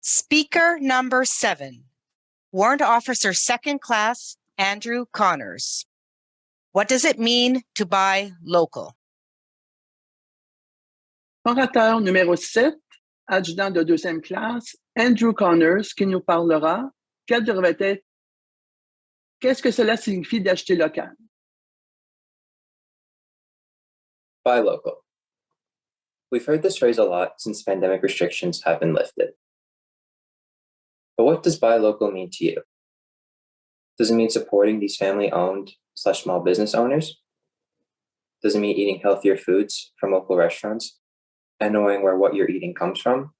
Speaker number 7, Warrant Officer Second Class Andrew Connors. What does it mean to buy local? Orateur numéro 7, adjudant de deuxième classe, Andrew Connors, qui nous parlera qu'est-ce que cela signifie d'acheter local? Buy local. We've heard this phrase a lot since pandemic restrictions have been lifted. But what does buy local mean to you? Does it mean supporting these family-owned/small business owners? Does it mean eating healthier foods from local restaurants and knowing where what you're eating comes from?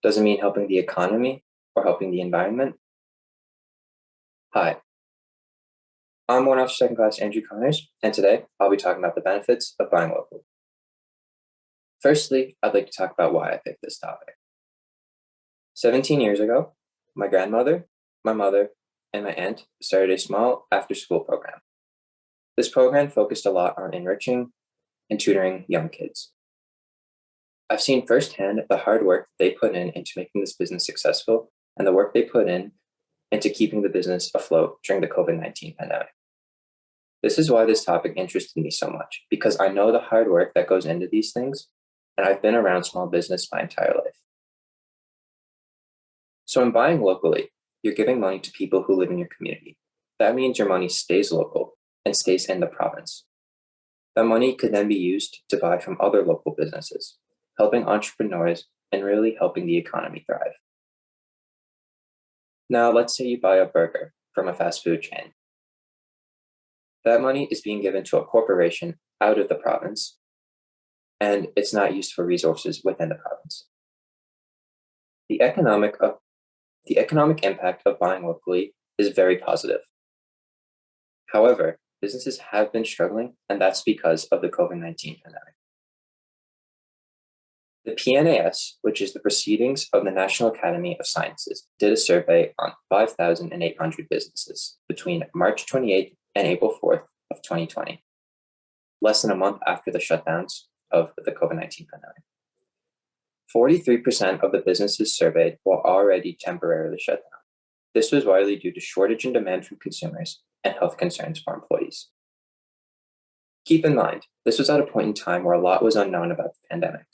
Does it mean helping the economy or helping the environment? Hi, I'm Warrant Officer Second Class Andrew Connors, and today I'll be talking about the benefits of buying local. Firstly, I'd like to talk about why I picked this topic. 17 years ago, my grandmother, my mother, and my aunt started a small after-school program. This program focused a lot on enriching and tutoring young kids. I've seen firsthand the hard work they put in into making this business successful and the work they put in into keeping the business afloat during the COVID-19 pandemic. This is why this topic interested me so much, because I know the hard work that goes into these things, and I've been around small business my entire life. So in buying locally, you're giving money to people who live in your community. That means your money stays local and stays in the province. That money could then be used to buy from other local businesses, helping entrepreneurs and really helping the economy thrive. Now, let's say you buy a burger from a fast food chain. That money is being given to a corporation out of the province, and it's not used for resources within the province. The economic impact of buying locally is very positive. However, businesses have been struggling, and that's because of the COVID-19 pandemic. The PNAS, which is the Proceedings of the National Academy of Sciences, did a survey on 5,800 businesses between March 28th and April 4th of 2020, less than a month after the shutdowns of the COVID-19 pandemic. 43% of the businesses surveyed were already temporarily shut down. This was widely due to shortage in demand from consumers and health concerns for employees. Keep in mind, this was at a point in time where a lot was unknown about the pandemic.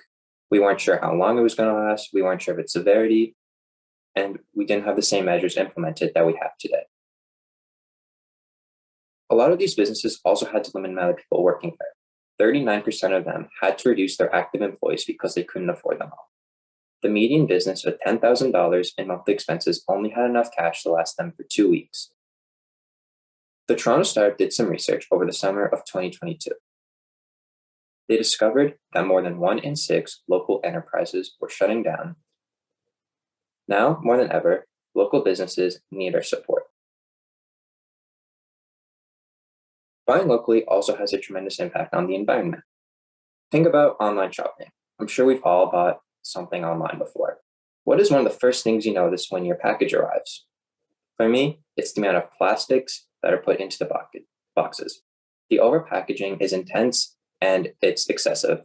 We weren't sure how long it was going to last, we weren't sure of its severity, and we didn't have the same measures implemented that we have today. A lot of these businesses also had to limit the amount of people working there. 39% of them had to reduce their active employees because they couldn't afford them all. The median business with $10,000 in monthly expenses only had enough cash to last them for 2 weeks. The Toronto Star did some research over the summer of 2022. They discovered that more than 1 in 6 local enterprises were shutting down. Now, more than ever, local businesses need our support. Buying locally also has a tremendous impact on the environment. Think about online shopping. I'm sure we've all bought something online before. What is one of the first things you notice when your package arrives? For me, it's the amount of plastics that are put into the boxes. The overpackaging is intense and it's excessive.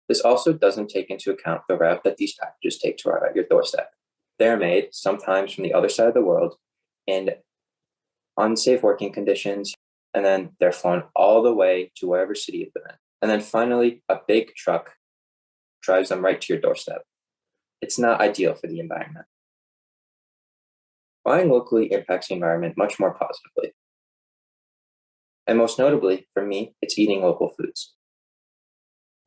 This also doesn't take into account the route that these packages take to arrive at your doorstep. They're made sometimes from the other side of the world in unsafe working conditions, and then they're flown all the way to wherever city they're in. And then finally, a big truck drives them right to your doorstep. It's not ideal for the environment. Buying locally impacts the environment much more positively. And most notably, for me, it's eating local foods.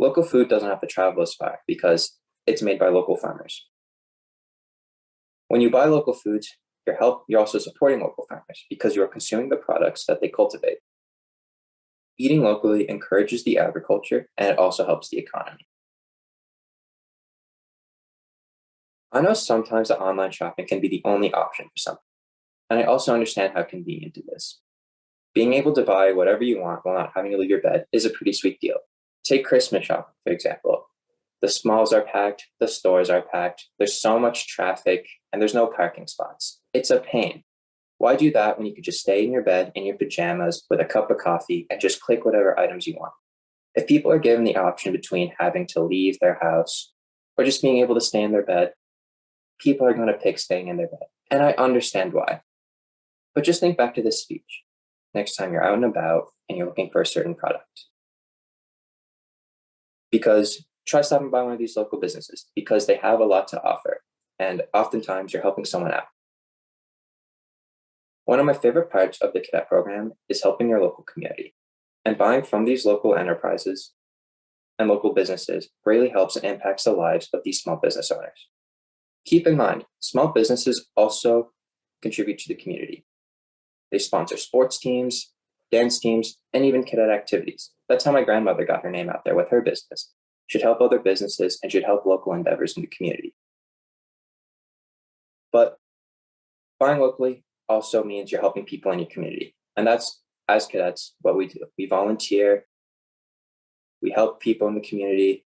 Local food doesn't have to travel as far because it's made by local farmers. When you buy local foods, you're also supporting local farmers because you're consuming the products that they cultivate. Eating locally encourages the agriculture, and it also helps the economy. I know sometimes that online shopping can be the only option for some, and I also understand how convenient it is. Being able to buy whatever you want while not having to leave your bed is a pretty sweet deal. Take Christmas shopping, for example. The smalls are packed, the stores are packed, there's so much traffic, and there's no parking spots. It's a pain. Why do that when you could just stay in your bed in your pajamas with a cup of coffee and just click whatever items you want? If people are given the option between having to leave their house or just being able to stay in their bed, people are going to pick staying in their bed. And I understand why. But just think back to this speech next time you're out and about and you're looking for a certain product. Because try stopping by one of these local businesses because they have a lot to offer. And oftentimes you're helping someone out. One of my favorite parts of the cadet program is helping your local community. And buying from these local enterprises and local businesses greatly helps and impacts the lives of these small business owners. Keep in mind, small businesses also contribute to the community. They sponsor sports teams, dance teams, and even cadet activities. That's how my grandmother got her name out there with her business. Should help other businesses and should help local endeavors in the community. But buying locally also means you're helping people in your community. And that's, as cadets, what we do. We volunteer, we help people in the community.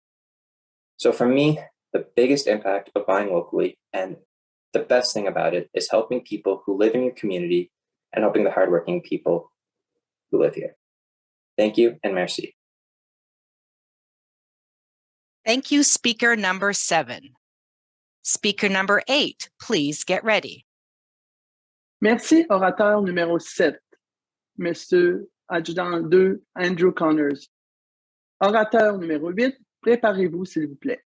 So for me, the biggest impact of buying locally and the best thing about it is helping people who live in your community and helping the hardworking people who live here. Thank you and merci. Thank you, speaker number 7. Speaker number 8, please get ready. Merci, orateur numéro 7, Monsieur Adjudant 2 AndrewConnors. Orateur numéro 8, préparez-vous s'il vous plaît.